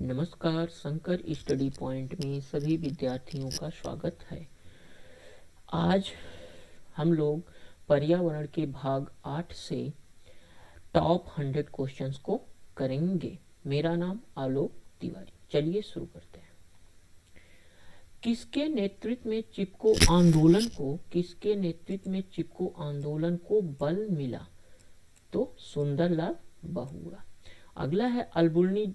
नमस्कार, Shankar study point में सभी विद्यार्थियों का स्वागत है। आज हम लोग पर्यावरण के भाग 8 से टॉप 100 क्वेश्चंस को करेंगे। मेरा नाम आलोक तिवारी। चलिए शुरू करते हैं। किसके नेतृत्व में चिपको आंदोलन को बल मिला? तो सुंदरलाल बहुगुणा। अगला है अलबरूनी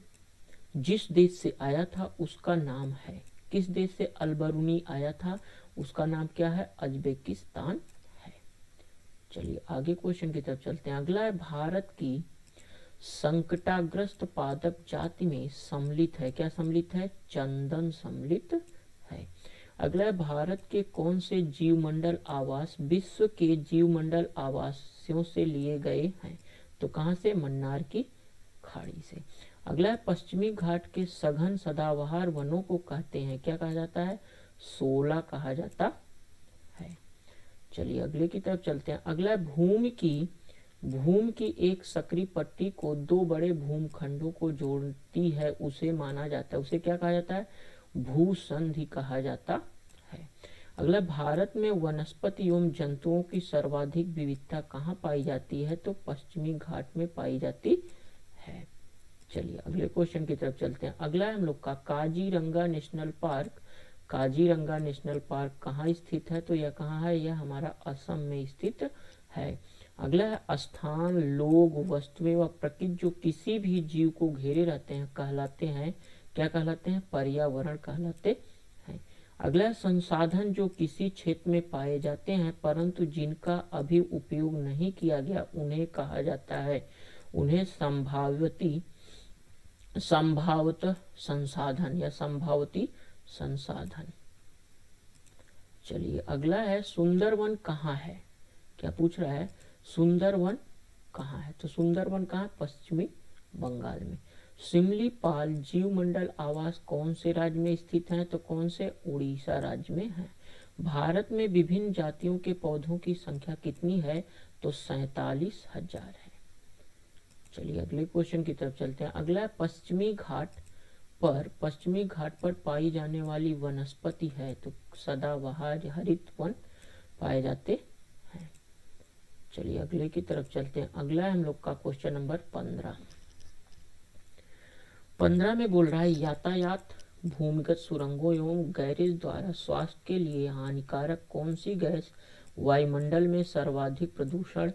जिस देश से आया था उसका नाम है। किस देश से अलबरूनी आया था उसका नाम क्या है? उज्बेकिस्तान है। चलिए आगे क्वेश्चन की तरफ चलते हैं। अगला है भारत की संकटाग्रस्त पादप जाति में सम्मिलित है। क्या सम्मिलित है? चंदन सम्मिलित है। अगला है भारत के कौन से जीवमंडल आवास विश्व के जीवमंडल आवासियों से लिए गए हैं? तो कहां से? मन्नार की खाड़ी से। अगला है पश्चिमी घाट के सघन सदाबहार वनों को कहते हैं। क्या कहा जाता है? शोला कहा जाता है। चलिए अगले की तरफ चलते हैं। अगला है भूमि की एक सक्रिय पट्टी को दो बड़े भूमखंडों को जोड़ती है, उसे माना जाता है, उसे क्या कहा जाता है? भूसंधि कहा जाता है। अगला, भारत में वनस्पति एवं जंतुओं की सर्वाधिक विविधता कहाँ पाई जाती है? तो पश्चिमी घाट में पाई जाती है। चलिए अगले क्वेश्चन की तरफ चलते हैं। अगला है हम लोग का Kaziranga national park. Kaziranga national park कहाँ स्थित है? तो यह कहाँ है? यह हमारा असम में स्थित है। अगला है स्थान, लोग, वस्तुएं व प्रकृति जो किसी भी जीव को घेरे रहते हैं कहलाते हैं। क्या कहलाते हैं? पर्यावरण कहलाते हैं। अगला है संसाधन जो किसी क्षेत्र में पाए जाते हैं परंतु जिनका अभी उपयोग नहीं किया गया उन्हें कहा जाता है, उन्हें संभावित संसाधन या संभावित संसाधन। चलिए अगला है सुंदरवन कहाँ है? क्या पूछ रहा है? सुंदरवन कहाँ है? तो सुंदरवन कहाँ है? पश्चिमी बंगाल में। सिमलीपाल जीवमंडल आवास कौन से राज्य में स्थित है? तो कौन से? उड़ीसा राज्य में है। भारत में विभिन्न जातियों के पौधों की संख्या कितनी है? तो 47,000 है। चलिए अगले क्वेश्चन की तरफ चलते हैं। अगला है पश्चिमी घाट पर पाई जाने वाली वनस्पति है। तो सदाबहार हरित वन पाए जाते हैं। चलिए अगले की तरफ चलते हैं। अगला है हम लोग का क्वेश्चन नंबर 15 में बोल रहा है यातायात, भूमिगत सुरंगों एवं गैरेज द्वारा स्वास्थ्य के लिए हानिकारक कौन सी गैस वायुमंडल में सर्वाधिक प्रदूषण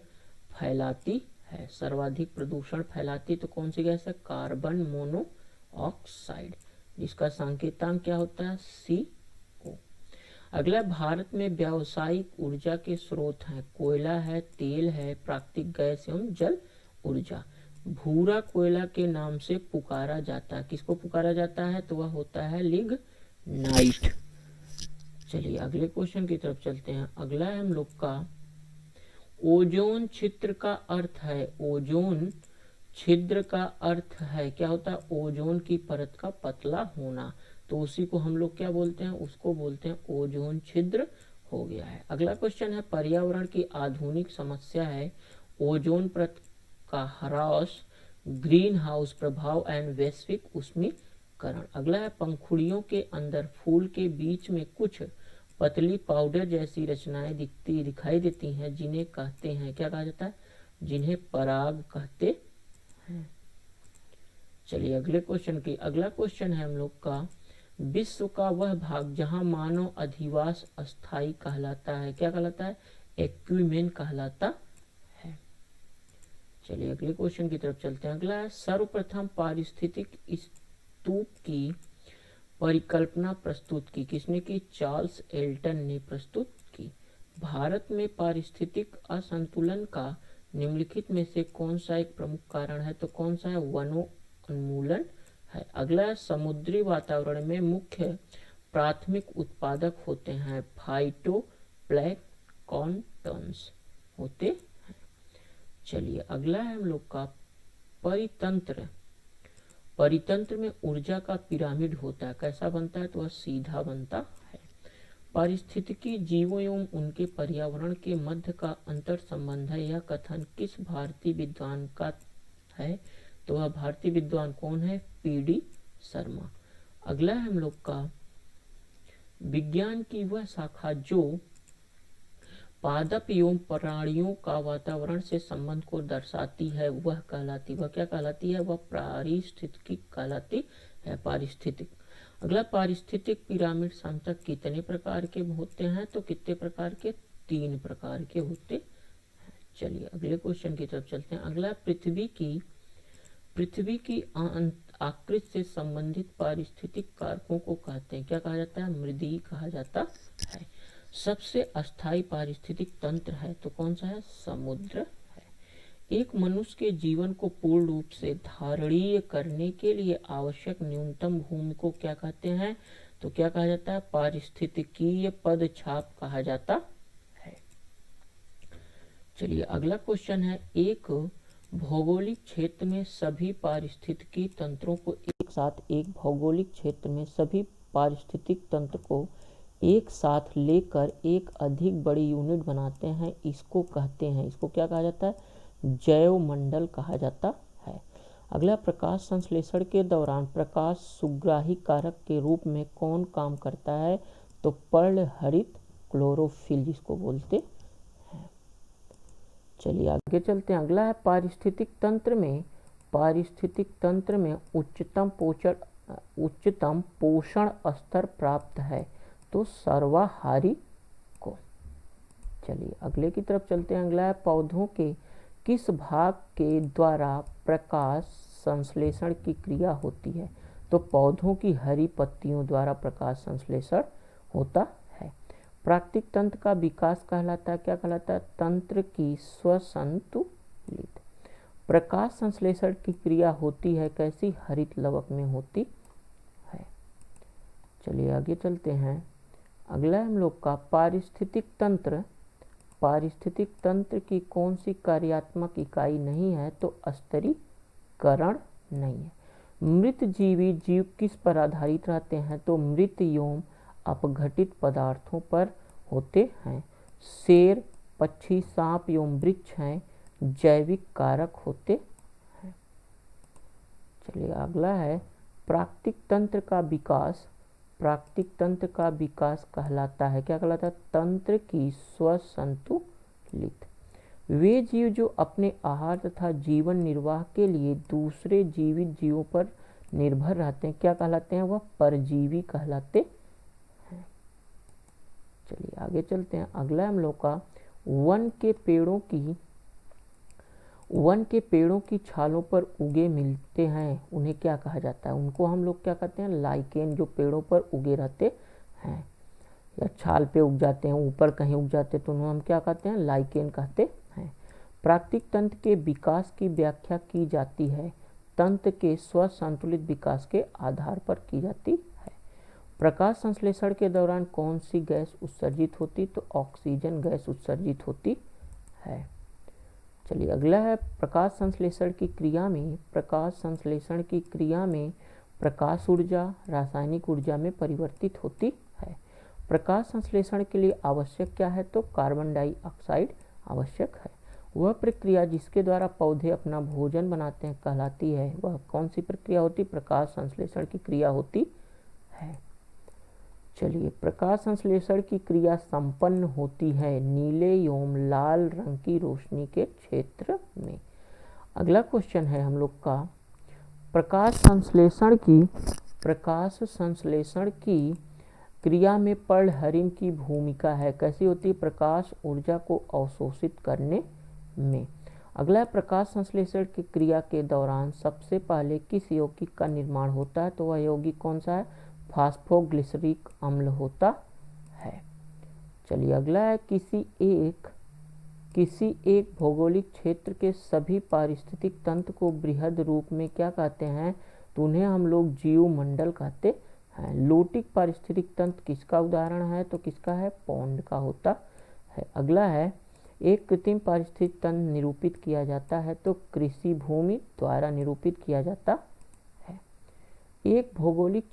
फैलाती है? सर्वाधिक प्रदूषण फैलाती तो कौन सी गैस है? कार्बन मोनोऑक्साइड, जिसका संकेतांक क्या होता है? CO। अगला, भारत में व्यावसायिक ऊर्जा के स्रोत हैं। कोयला है, तेल है, प्राकृतिक गैस एवं जल ऊर्जा। भूरा कोयला के नाम से पुकारा जाता है। किसको पुकारा जाता है? तो वह होता है लिग्नाइट। चलिए अगले क्वेश्चन की तरफ चलते हैं। अगला है हम लोग का ओजोन छिद्र का अर्थ है। ओजोन छिद्र का अर्थ है क्या होता है? ओजोन की परत का पतला होना। तो उसी को हम लोग क्या बोलते हैं? उसको बोलते हैं ओजोन छिद्र हो गया है। अगला क्वेश्चन है पर्यावरण की आधुनिक समस्या है ओजोन परत का ह्रास, ग्रीन हाउस प्रभाव एंड वैश्विक उष्मीकरण। अगला है पंखुड़ियों के अंदर फूल के बीच में कुछ पतली पाउडर जैसी रचनाएं दिखाई देती हैं, जिन्हें कहते हैं, क्या कहा जाता है? जिन्हें पराग कहते हैं। चलिए अगला क्वेश्चन है हम लोग का विश्व का वह भाग जहां मानव अधिवास अस्थायी कहलाता है। क्या कहलाता है? एक्विमेन कहलाता है। चलिए अगले क्वेश्चन की तरफ चलते हैं। अगला है सर्वप्रथम पारिस्थितिक स्तूप की परिकल्पना प्रस्तुत की। किसने की? चार्ल्स एल्टन ने प्रस्तुत की। भारत में पारिस्थितिक असंतुलन का निम्नलिखित में से कौन सा एक प्रमुख कारण है? तो कौन सा है? वनोन्मूलन है। अगला, समुद्री वातावरण में मुख्य प्राथमिक उत्पादक होते हैं फाइटोप्लैंक्टन्स होते हैं। चलिए अगला है हम लोग का परितंत्र में ऊर्जा का पिरामिड होता है। कैसा बनता है? तो वह सीधा बनता है। पारिस्थितिकी जीवों एवं उनके पर्यावरण के मध्य का अंतर संबंध है। यह कथन किस भारतीय विद्वान का है? तो वह भारतीय विद्वान कौन है? PD शर्मा। अगला है हम लोग का विज्ञान की वह शाखा जो पादप एवं प्राणियों का वातावरण से संबंध को दर्शाती है वह क्या कहलाती है? वह पारिस्थितिकी कहलाती है। पारिस्थितिक। अगला, पारिस्थितिक पिरामिड समतल कितने प्रकार के होते हैं? तो कितने प्रकार के? 3 प्रकार के होते हैं। चलिए अगले क्वेश्चन की तरफ चलते हैं। अगला, पृथ्वी की आकृति से संबंधित पारिस्थितिक कारकों को कहते हैं, क्या कहा जाता है? मृदीय कहा जाता है। सबसे अस्थायी पारिस्थितिक तंत्र है तो कौन सा है? समुद्र है। एक मनुष्य के जीवन को पूर्ण रूप से धारणीय करने के लिए आवश्यक न्यूनतम भूमि को क्या कहते हैं? तो क्या कहा जाता है? पारिस्थितिकीय पदछाप कहा जाता है। चलिए अगला क्वेश्चन है, एक भौगोलिक क्षेत्र में सभी पारिस्थितिकी तंत्रों को एक साथ लेकर एक अधिक बड़ी यूनिट बनाते हैं, इसको कहते हैं, इसको क्या कहा जाता है? जैव मंडल कहा जाता है। अगला, प्रकाश संश्लेषण के दौरान प्रकाश सुग्राही कारक के रूप में कौन काम करता है? तो पर्णहरित क्लोरोफिल जिसको बोलते हैं। चलिए आगे चलते हैं। अगला है, पारिस्थितिक तंत्र में उच्चतम पोषण स्तर प्राप्त है तो सर्वाहारी को। चलिए अगले की तरफ चलते हैं। अगला है, पौधों के किस भाग के द्वारा प्रकाश संश्लेषण की क्रिया होती है? तो पौधों की हरी पत्तियों द्वारा प्रकाश संश्लेषण होता है। प्राकृतिक तंत्र का विकास कहलाता है, क्या कहलाता है? तंत्र की स्वसंतुलित। प्रकाश संश्लेषण की क्रिया होती है कैसी? हरित लवक में होती है। चलिए आगे चलते हैं। अगला हम लोग का पारिस्थितिक तंत्र की कौन सी कार्यात्मक इकाई नहीं है? तो स्तरीकरण नहीं है। मृत जीव किस पर आधारित रहते हैं? तो मृत एवं अपघटित पदार्थों पर होते हैं। शेर, पक्षी, सांप एवं वृक्ष हैं जैविक कारक होते हैं। चलिए अगला है, प्राकृतिक तंत्र का विकास कहलाता है, क्या कहलाता है? तंत्र की स्वसंतुलित। वे जीव जो अपने आहार तथा जीवन निर्वाह के लिए दूसरे जीवित जीवों पर निर्भर रहते हैं, क्या कहलाते हैं? वह परजीवी कहलाते हैं। चलिए आगे चलते हैं। अगला हम लोग का वन के पेड़ों की छालों पर उगे मिलते हैं, उन्हें क्या कहा जाता है? उनको हम लोग क्या कहते हैं? लाइकेन। जो पेड़ों पर उगे रहते हैं या छाल पे उग जाते हैं, ऊपर कहीं उग जाते हैं, तो उन्हें हम क्या कहते हैं? लाइकेन कहते हैं। प्राकृतिक तंत्र के विकास की व्याख्या की जाती है तंत्र के स्वसंतुलित विकास के आधार पर की जाती है। प्रकाश संश्लेषण के दौरान कौन सी गैस उत्सर्जित होती? तो ऑक्सीजन गैस उत्सर्जित होती है। चलिए अगला है, प्रकाश संश्लेषण की क्रिया में प्रकाश ऊर्जा रासायनिक ऊर्जा में परिवर्तित होती है। प्रकाश संश्लेषण के लिए आवश्यक क्या है? तो कार्बन डाइऑक्साइड आवश्यक है। वह प्रक्रिया जिसके द्वारा पौधे अपना भोजन बनाते हैं कहलाती है, वह कौन सी प्रक्रिया होती? प्रकाश संश्लेषण की क्रिया होती है। चलिए, प्रकाश संश्लेषण की क्रिया संपन्न होती है नीले एवं लाल रंग की रोशनी के क्षेत्र में। अगला क्वेश्चन है हम लोग का, प्रकाश संश्लेषण की क्रिया में पर्णहरित की भूमिका है, कैसी होती है? प्रकाश ऊर्जा को अवशोषित करने में। अगला है, प्रकाश संश्लेषण की क्रिया के दौरान सबसे पहले किस यौगिक का निर्माण होता है? तो वह यौगिक कौन सा है? फास्फोग्लिसरिक अम्ल होता है। चलिए अगला है, किसी एक भौगोलिक क्षेत्र के सभी पारिस्थितिक तंत्र को बृहद रूप में क्या कहते हैं? तो उन्हें हम लोग जीव मंडल कहते हैं। लोटिक पारिस्थितिक तंत्र किसका उदाहरण है? तो किसका है? पौंड का होता है। अगला है, एक कृत्रिम पारिस्थितिक तंत्र निरूपित किया जाता है तो कृषि भूमि द्वारा निरूपित किया जाता है। एक भौगोलिक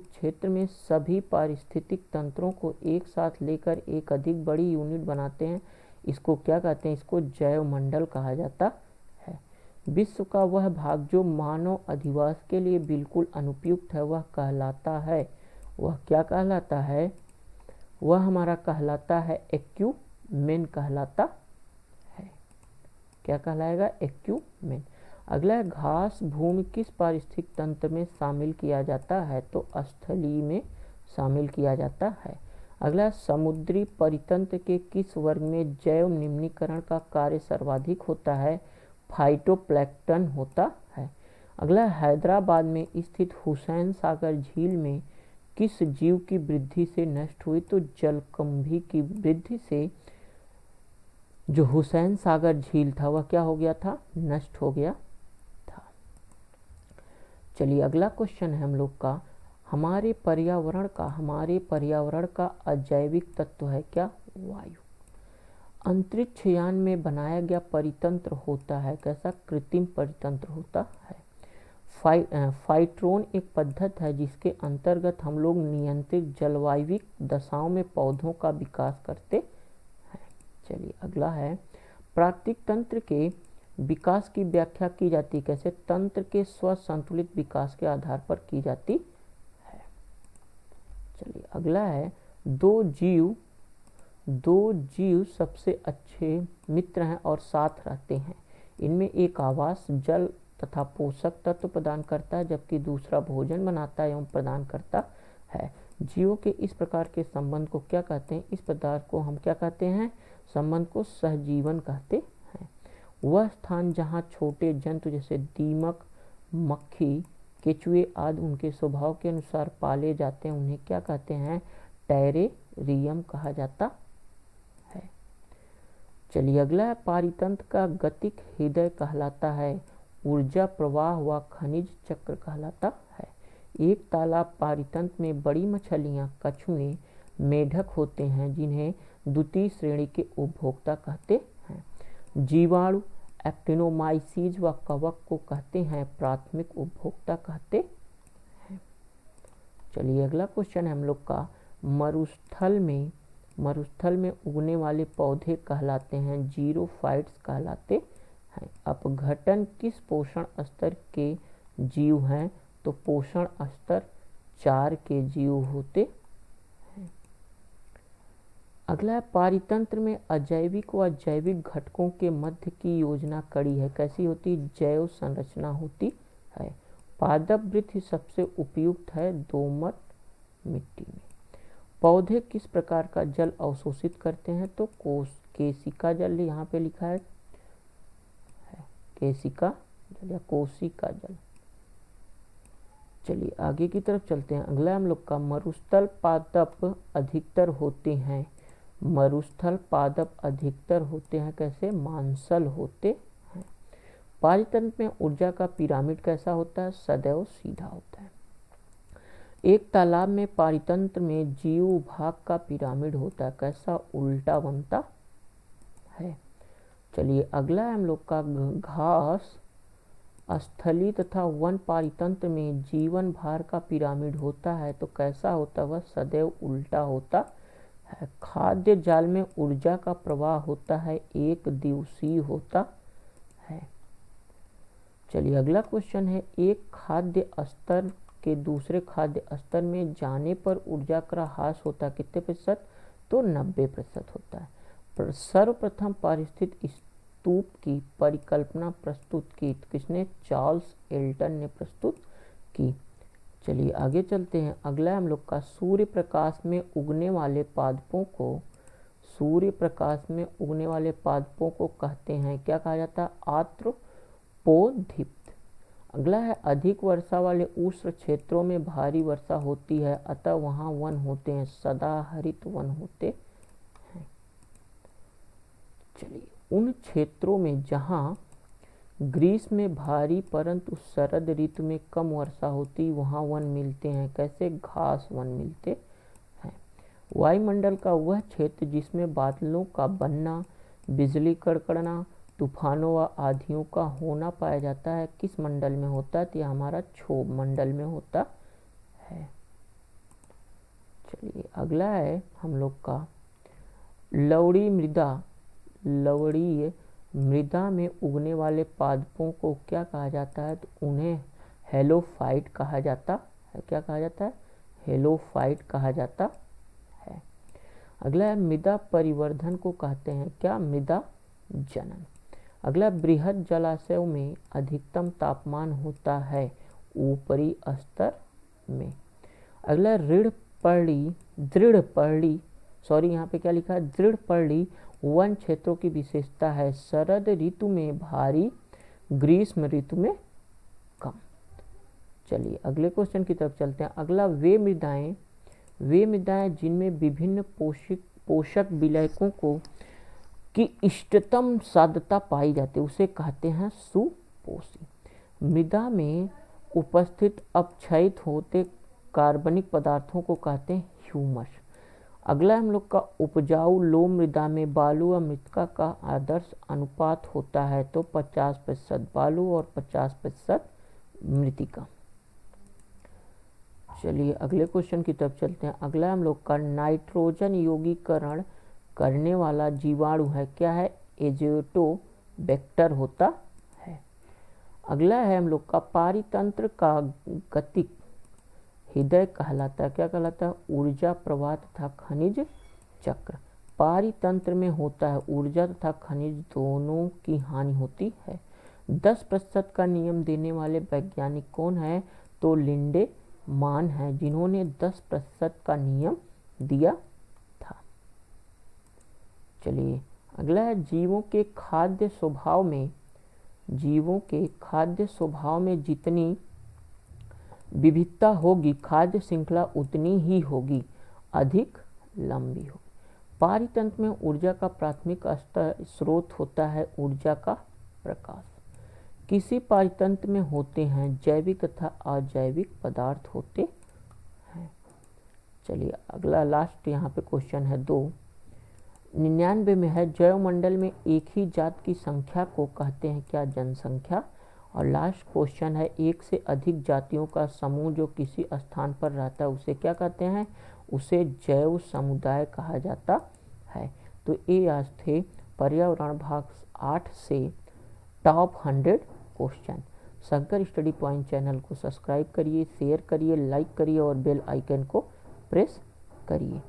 क्षेत्र में सभी पारिस्थितिक तंत्रों को एक साथ लेकर एक अधिक बड़ी यूनिट बनाते हैं, इसको क्या कहते हैं? इसको जैव मंडल कहा जाता है। विश्व का वह भाग जो मानव अधिवास के लिए बिल्कुल अनुपयुक्त है वह कहलाता है, वह क्या कहलाता है, वह हमारा कहलाता है एक्यूमेन कहलाता है। क्या कहलाएगा? एक्यूमेन। अगला है, घास भूमि किस पारिस्थितिक तंत्र में शामिल किया जाता है? तो स्थली में शामिल किया जाता है। अगला, समुद्री परितंत्र के किस वर्ग में जैव निम्नीकरण का कार्य सर्वाधिक होता है? फाइटोप्लैंक्टन होता है। अगला, हैदराबाद में स्थित हुसैन सागर झील में किस जीव की वृद्धि से नष्ट हुई? तो जलकुंभी की वृद्धि से जो हुसैन सागर झील था वह क्या हो गया था? नष्ट हो गया था। चलिए अगला क्वेश्चन है हम लोग का, हमारे पर्यावरण का अजैविक तत्व है क्या? वायु। अंतरिक्ष यान में बनाया गया परितंत्र होता है कैसा? कृत्रिम परितंत्र होता है। फाइट्रोन एक पद्धति है जिसके अंतर्गत हम लोग नियंत्रित जलवायविक दशाओं में पौधों का विकास करते हैं। चलिए अगला है, प्राकृतिक तंत्र के विकास की व्याख्या की जाती है कैसे? तंत्र के स्वसंतुलित विकास के आधार पर की जाती है। चलिए अगला है, दो जीव सबसे अच्छे मित्र हैं और साथ रहते हैं। इनमें एक आवास, जल तथा पोषक तत्व प्रदान करता है जबकि दूसरा भोजन बनाता है एवं प्रदान करता है। जीवों के इस प्रकार के संबंध को क्या कहते हैं? इस पदार्थ को हम क्या कहते हैं? संबंध को सहजीवन कहते हैं। वह स्थान जहाँ छोटे जंतु जैसे दीमक, मक्खी, केचुए आदि उनके स्वभाव के अनुसार पाले जाते हैं उन्हें क्या कहते हैं? टेरेरियम कहा जाता है। चलिए अगला है, पारितंत्र का गतिक हृदय कहलाता है ऊर्जा प्रवाह व खनिज चक्र कहलाता है। एक तालाब पारितंत्र में बड़ी मछलियां, कछुए, मेढक होते हैं जिन्हें द्वितीय श्रेणी के उपभोक्ता कहते हैं। जीवाणु, एक्टिनोमाइसीज व कवक को कहते हैं प्राथमिक उपभोक्ता कहते हैं। चलिए अगला क्वेश्चन है हम लोग का, मरुस्थल में उगने वाले पौधे कहलाते हैं जीरोफाइट्स कहलाते हैं। अपघटन किस पोषण स्तर के जीव हैं? तो पोषण स्तर 4 के जीव होते हैं। अगला है, पारितंत्र में अजैविक व जैविक घटकों के मध्य की योजना कड़ी है कैसी होती? जैव संरचना होती है। पादप वृत्ति सबसे उपयुक्त है दोमट मिट्टी में। पौधे किस प्रकार का जल अवशोषित करते हैं? तो केशिका जल यहाँ पे लिखा है, केशिका जल या कोशिका जल। चलिए आगे की तरफ चलते हैं। अगला हम लोग का, मरुस्थल पादप अधिकतर होते हैं। मरुस्थल पादप अधिकतर होते हैं कैसे? मांसल होते हैं। पारितंत्र में ऊर्जा का पिरामिड कैसा होता है? सदैव सीधा होता है। एक तालाब में पारितंत्र में जीव भाग का पिरामिड होता है कैसा? उल्टा बनता है। चलिए अगला है हम लोग का, घास स्थली तथा वन पारितंत्र में जीवन भार का पिरामिड होता है तो कैसा होता है? वह सदैव उल्टा होता है। खाद्य जाल में ऊर्जा का प्रवाह होता है एक दिवसीय होता है। चलिए अगला क्वेश्चन है, एक खाद्य स्तर के दूसरे खाद्य स्तर में जाने पर ऊर्जा का ह्रास होता है कितने प्रतिशत? तो 90% होता है। सर्वप्रथम पारिस्थितिक स्तूप की परिकल्पना प्रस्तुत की किसने? चार्ल्स एल्टन ने प्रस्तुत की। चलिए आगे चलते हैं। अगला हम लोग का, सूर्य प्रकाश में उगने वाले पादपों को कहते हैं क्या कहा जाता है? आर्त्रोपोडिप्ट। अगला है, अधिक वर्षा वाले उष्ण क्षेत्रों में भारी वर्षा होती है अतः वहाँ वन होते हैं, सदाहरित वन होते हैं। चलिए, उन क्षेत्रों में जहाँ ग्रीष्म में भारी परंतु शरद ऋतु में कम वर्षा होती वहाँ वन मिलते हैं कैसे? घास वन मिलते हैं। वायुमंडल का वह क्षेत्र जिसमें बादलों का बनना, बिजली कड़कड़ना, तूफानों व आंधियों का होना पाया जाता है किस मंडल में होता है? तो यह हमारा क्षोभ मंडल में होता है। चलिए अगला है हम लोग का, लवणीय मृदा में उगने वाले पादपों को क्या कहा जाता है? तो उन्हें हेलोफाइट कहा जाता है। क्या कहा जाता है? हेलोफाइट कहा जाता है। अगला है मृदा परिवर्धन को कहते हैं क्या? मृदा जनन। अगला, बृहद जलाशयों में अधिकतम तापमान होता है ऊपरी स्तर में। अगला, दृढ़ पर्णी यहाँ पे क्या लिखा है? दृढ़ पर्णी वन क्षेत्रों की विशेषता है शरद ऋतु में भारी, ग्रीष्म ऋतु में कम। चलिए अगले क्वेश्चन की तरफ चलते हैं। अगला, वे मृदाएं जिनमें विभिन्न पोषक विलायकों को की इष्टतम साध्यता पाई जाती है उसे कहते हैं सुपोषी। मृदा में उपस्थित अपक्षयित होते कार्बनिक पदार्थों को कहते हैं ह्यूमस। अगला हम लोग का उपजाऊ लोम मृदा में बालू और मृतिका का आदर्श अनुपात होता है तो 50% बालू और 50% मृतिका। चलिए अगले क्वेश्चन की तरफ चलते हैं। अगला हम लोग का नाइट्रोजन यौगिकरण करने वाला जीवाणु है क्या है? एज़ोटोबैक्टर होता है। अगला है हम लोग का पारितंत्र का गतिक हृदय कहलाता है। क्या कहलाता है? ऊर्जा प्रवाह तथा खनिज चक्र। पारितंत्र में होता है ऊर्जा तथा खनिज दोनों की हानि होती है। 10% का नियम देने वाले वैज्ञानिक कौन है? तो लिंडेमान है जिन्होंने 10% का नियम दिया था। चलिए अगला है जीवों के खाद्य स्वभाव में जितनी विविधता होगी खाद्य श्रृंखला उतनी ही होगी अधिक लंबी होगी। पारितंत्र में ऊर्जा का प्राथमिक स्रोत होता है ऊर्जा का प्रकाश। किसी पारितंत्र में होते हैं जैविक तथा अजैविक पदार्थ होते हैं। चलिए अगला लास्ट यहाँ पे क्वेश्चन है 299 में है जैवमंडल में एक ही जात की संख्या को कहते हैं क्या? जनसंख्या। और लास्ट क्वेश्चन है एक से अधिक जातियों का समूह जो किसी स्थान पर रहता है उसे क्या कहते हैं? उसे जैव समुदाय कहा जाता है। तो ये आज थे पर्यावरण भाग 8 से top 100 question. Shankar study point channel को सब्सक्राइब करिए, शेयर करिए, लाइक करिए और बेल आइकन को प्रेस करिए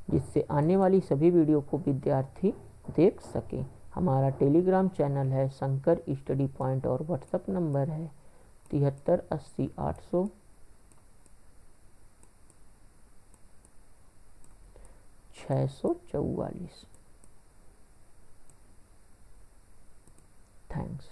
जिससे आने वाली सभी वीडियो को विद्यार्थी देख सकें। हमारा टेलीग्राम चैनल है शंकर स्टडी पॉइंट और व्हाट्सएप नंबर है 73 80 800 644। थैंक्स।